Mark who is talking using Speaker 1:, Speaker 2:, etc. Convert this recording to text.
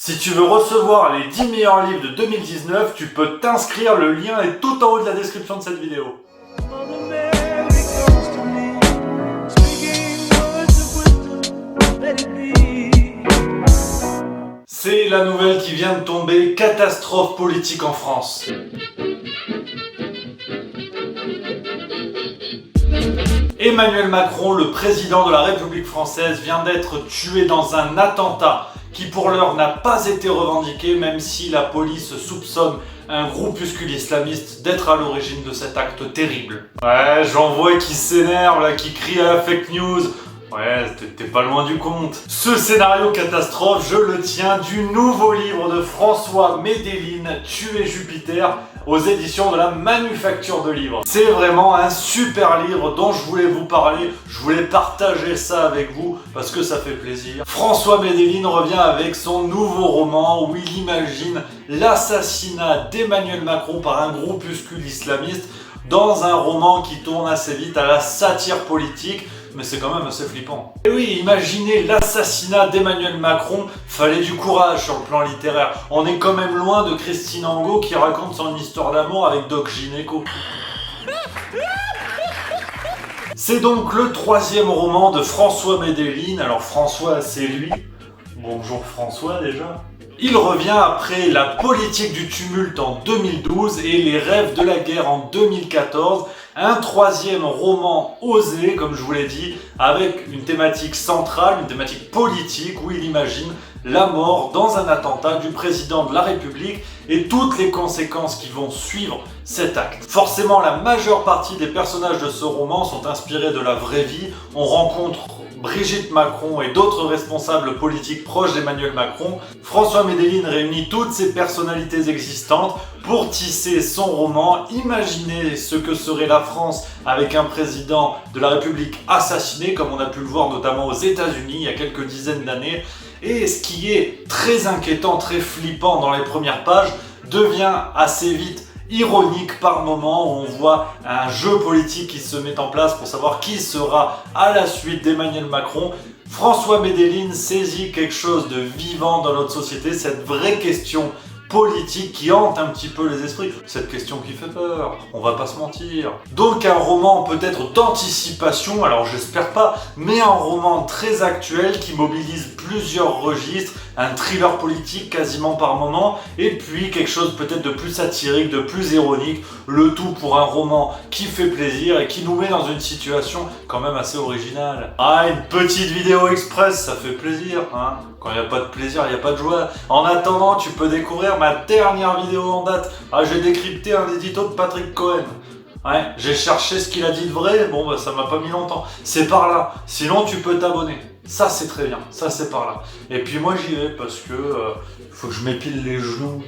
Speaker 1: Si tu veux recevoir les 10 meilleurs livres de 2019, tu peux t'inscrire, le lien est tout en haut de la description de cette vidéo. C'est la nouvelle qui vient de tomber, catastrophe politique en France. Emmanuel Macron, le président de la République française, vient d'être tué dans un attentat qui pour l'heure n'a pas été revendiqué, même si la police soupçonne un groupuscule islamiste d'être à l'origine de cet acte terrible. Ouais, j'en vois qui s'énervent là, qui crient à la fake news. Ouais, t'es pas loin du compte. Ce scénario catastrophe, je le tiens du nouveau livre de François Medellin, Tuer Jupiter, aux éditions de la Manufacture de Livres. C'est vraiment un super livre dont je voulais vous parler, je voulais partager ça avec vous parce que ça fait plaisir. François Medellin revient avec son nouveau roman où il imagine l'assassinat d'Emmanuel Macron par un groupuscule islamiste dans un roman qui tourne assez vite à la satire politique. Mais c'est quand même assez flippant. Et oui, imaginez l'assassinat d'Emmanuel Macron, fallait du courage sur le plan littéraire. On est quand même loin de Christine Angot qui raconte son histoire d'amour avec Doc Gynéco. C'est donc le 3e roman de François Medellin. Alors François, c'est lui. Bonjour François déjà. Il revient après la politique du tumulte en 2012 et les rêves de la guerre en 2014. Un 3e roman osé, comme je vous l'ai dit, avec une thématique centrale, une thématique politique où il imagine la mort dans un attentat du président de la République et toutes les conséquences qui vont suivre cet acte. Forcément, la majeure partie des personnages de ce roman sont inspirés de la vraie vie. On rencontre Brigitte Macron et d'autres responsables politiques proches d'Emmanuel Macron. François Medellin réunit toutes ces personnalités existantes pour tisser son roman. Imaginez ce que serait la France avec un président de la République assassiné, comme on a pu le voir notamment aux États-Unis il y a quelques dizaines d'années. Et ce qui est très inquiétant, très flippant dans les premières pages, devient assez vite ironique par moment où on voit un jeu politique qui se met en place pour savoir qui sera à la suite d'Emmanuel Macron. François Medellin saisit quelque chose de vivant dans notre société, cette vraie question politique qui hante un petit peu les esprits. Cette question qui fait peur, on va pas se mentir. Donc un roman peut-être d'anticipation, alors j'espère pas, mais un roman très actuel qui mobilise plusieurs registres, un thriller politique quasiment par moment, et puis quelque chose peut-être de plus satirique, de plus ironique, le tout pour un roman qui fait plaisir et qui nous met dans une situation quand même assez originale. Ah, une petite vidéo express, ça fait plaisir, hein. Quand il n'y a pas de plaisir, il n'y a pas de joie. En attendant, tu peux découvrir ma dernière vidéo en date. Ah, j'ai décrypté un édito de Patrick Cohen. Ouais, j'ai cherché ce qu'il a dit de vrai, bon bah ça m'a pas mis longtemps. C'est par là, sinon tu peux t'abonner. Ça c'est très bien, ça c'est par là. Et puis moi j'y vais parce que faut que je m'épile les genoux.